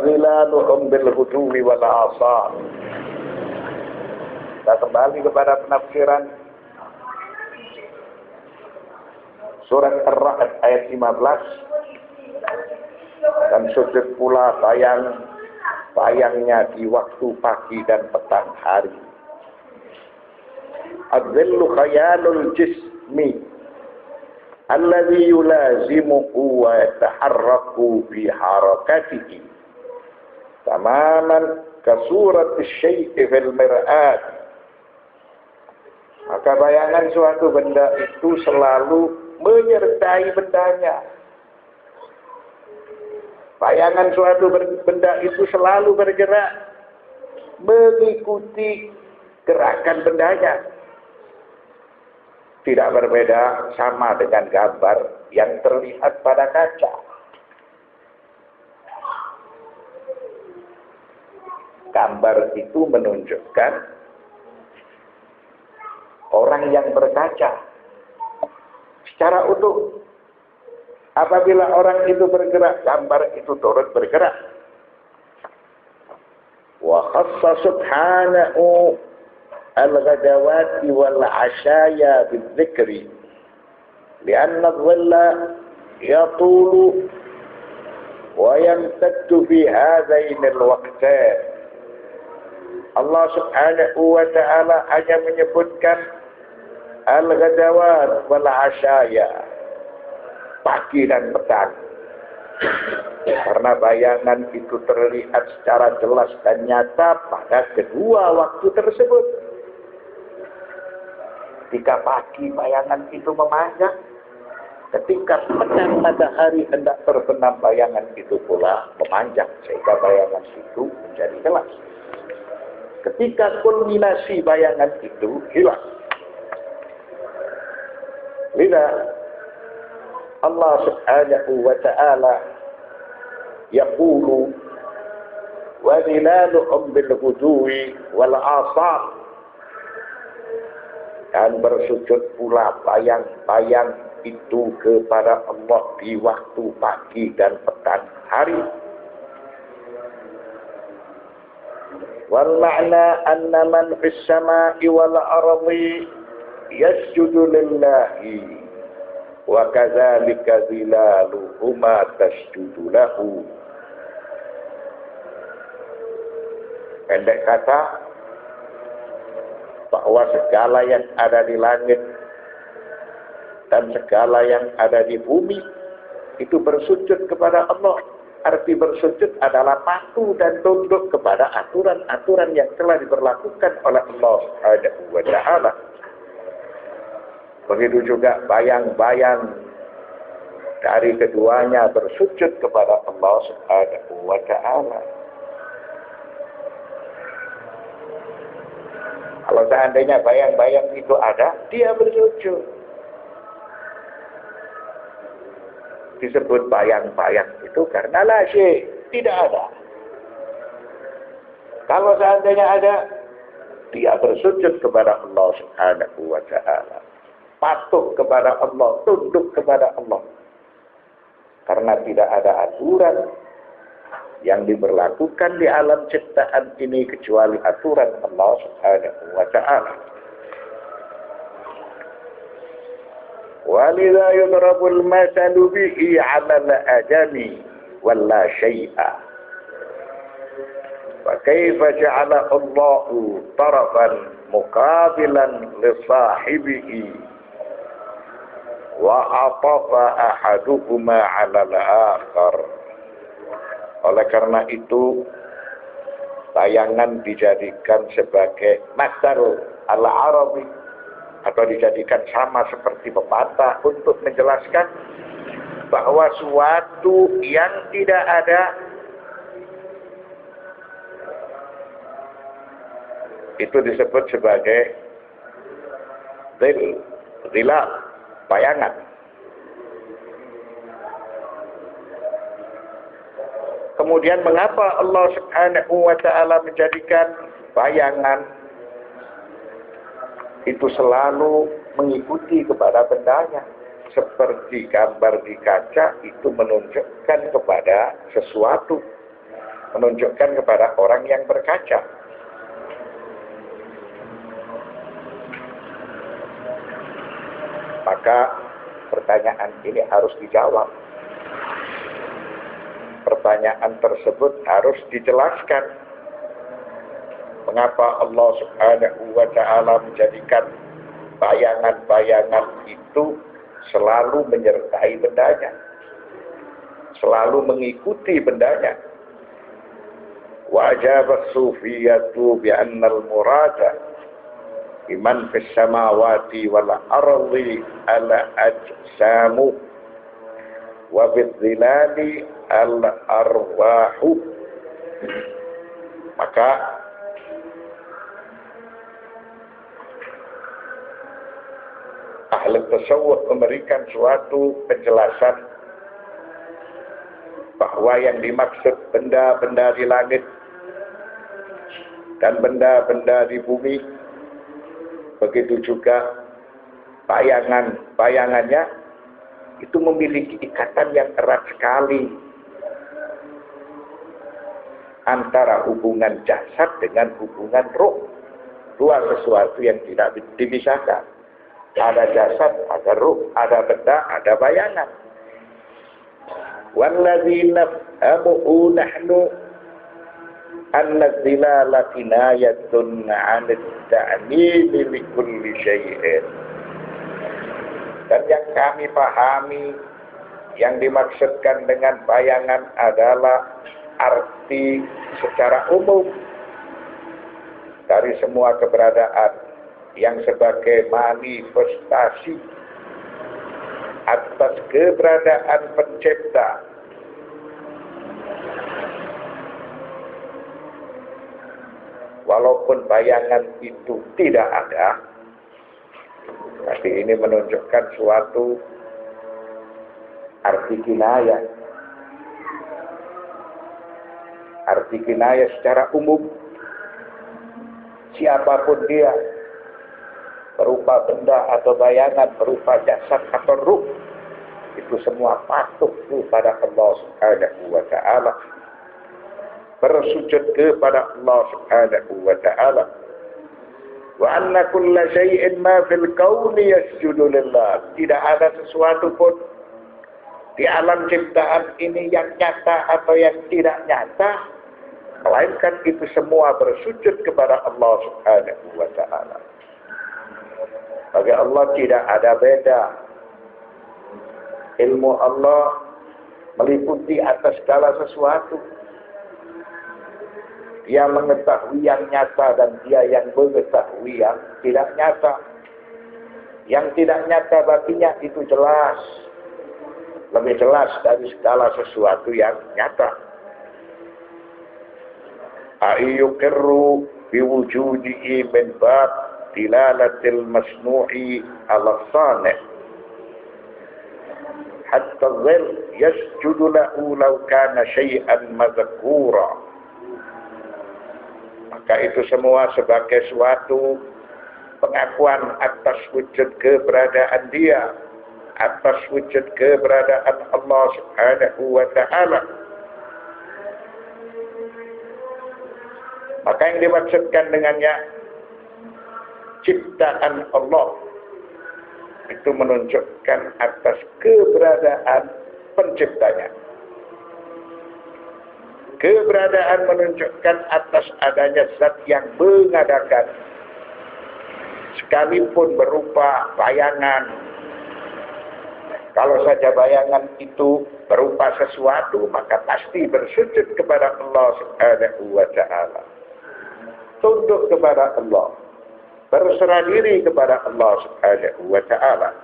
zilaluhum bil ghudwi wal asal. Kita kembali kepada penafsiran surat Ar-Ra'd ayat 15. Dan sujud pula bayangnya di waktu pagi dan petang hari. Adzillu khayalul jismi alladhi yulazimuhu wa yataharraku bi harakatihi tamaman kasurat syai'i fil mir'at. Maka bayangan suatu benda itu selalu menyertai bendanya. Bayangan suatu benda itu selalu bergerak mengikuti gerakan bendanya. Tidak berbeda sama dengan gambar yang terlihat pada kaca. Gambar itu menunjukkan orang yang berkaca secara utuh. Apabila orang itu bergerak, gambar itu turut bergerak. Wa khassa subhanahu al-ghadawati wal 'ashaya bidzikri li'anna adh-dhilla yatulu wa yamtaddu fi hadhain al-waqtain. Allah subhanahu wa ta'ala hanya menyebutkan al-ghadawat wal 'ashaya, pagi dan petang, karena bayangan itu terlihat secara jelas dan nyata pada kedua waktu tersebut. Ketika pagi bayangan itu memanjang, ketika petang matahari hendak terbenam bayangan itu pula memanjang sehingga bayangan itu menjadi jelas. Ketika kulminasi bayangan itu hilang. Lihat Allah subhanahu wa ta'ala yaqulu wa zilaluhum bil ghudwi wal asal. Dan bersujud pula bayang-bayang itu kepada Allah di waktu pagi dan petang hari. Wal ma'na anna man fis sama'i wal ardi yasjudu lillahi wa kadzalika zilaluhuma tasjudu lahu. Pendek kata, bahwa segala yang ada di langit dan segala yang ada di bumi itu bersujud kepada Allah. Arti bersujud adalah patuh dan tunduk kepada aturan-aturan yang telah diberlakukan oleh Allah Subhanahu wa ta'ala. Begitu juga bayang-bayang dari keduanya bersujud kepada Allah Subhanahu wa ta'ala. Kalau seandainya bayang-bayang itu ada, dia bersujud. Disebut bayang-bayang itu karena la syai', tidak ada. Kalau seandainya ada, dia bersujud kepada Allah Subhanahu wa ta'ala. Patuh kepada Allah, tunduk kepada Allah. Karena tidak ada aturan yang diberlakukan di alam ciptaan ini kecuali aturan Allah Subhanahu wa ta'ala. Walidha yudrabul masalu bihi 'ala al-adami wal la syai'a. Fa kaifa ja'ala Allahu tarafan muqabilan li sahibihi wa atafa ahaduhuma 'ala al-akhar. Oleh karena itu bayangan dijadikan sebagai masal al-arabi atau dijadikan sama seperti pepatah untuk menjelaskan bahwa suatu yang tidak ada itu disebut sebagai zilal, bayangan. Kemudian mengapa Allah Subhanahu wa ta'ala menjadikan bayangan itu selalu mengikuti kepada bendanya? Seperti gambar di kaca itu menunjukkan kepada sesuatu. menunjukkan kepada orang yang berkaca. Maka pertanyaan ini harus dijawab. Pertanyaan tersebut harus dijelaskan. Mengapa Allah Subhanahu wa ta'ala menjadikan bayangan-bayangan itu selalu menyertai bendanya, selalu mengikuti bendanya. Wa ajaba as-sufiyatu bi anna al-murada biman fis samawati wal ardi ala ajsamu wa bidzilali al-arwahu. Maka ahli tasawuf memberikan suatu penjelasan bahwa yang dimaksud benda-benda di langit dan benda-benda di bumi, begitu juga bayangannya itu memiliki ikatan yang erat sekali antara hubungan jasad dengan hubungan ruh. Dua sesuatu yang tidak dipisahkan. Ada jasad, ada ruh, ada benda, ada bayangan. Wallazi nafhamuhu nahnu anna dzilala kinayatun 'an at-ta'mil li kulli syai'in. Dan yang kami pahami, yang dimaksudkan dengan bayangan adalah arti secara umum dari semua keberadaan yang sebagai manifestasi atas keberadaan pencipta. Walaupun bayangan itu tidak ada, tapi ini menunjukkan suatu arti kinayah. Arti kinayah secara umum. Siapapun dia, berupa benda atau bayangan, berupa jasad atau ruh, itu semua patuh kepada Allah Subhanahu wa ta'ala, bersujud kepada Allah Subhanahu wa ta'ala. Wa anna kulla syai'in ma fil kauni yasjudu lillah. Tidak ada sesuatu pun di alam ciptaan ini yang nyata atau yang tidak nyata, melainkan itu semua bersujud kepada Allah Subhanahu wa ta'ala. Bagi Allah tidak ada beda. Ilmu Allah meliputi atas segala sesuatu. Dia mengetahui yang nyata dan dia yang mengetahui yang tidak nyata. Yang tidak nyata baginya itu jelas. Lebih jelas dari segala sesuatu yang nyata. Ayyukirru biwujudihi min bab dilalatil masnu'i ala sani' hatta dhil yasjudu lahu law kana syai'an madhkura. Maka itu semua sebagai suatu pengakuan atas wujud keberadaan dia, atas wujud keberadaan Allah Subhanahu wa ta'ala. Maka yang dimaksudkan dengannya ciptaan Allah itu menunjukkan atas keberadaan penciptanya. Keberadaan menunjukkan atas adanya zat yang mengadakan, sekalipun berupa bayangan. Kalau saja bayangan itu berupa sesuatu, maka pasti bersujud kepada Allah Subhanahu wa ta'ala, tunduk kepada Allah, berserah diri kepada Allah Subhanahu wa ta'ala.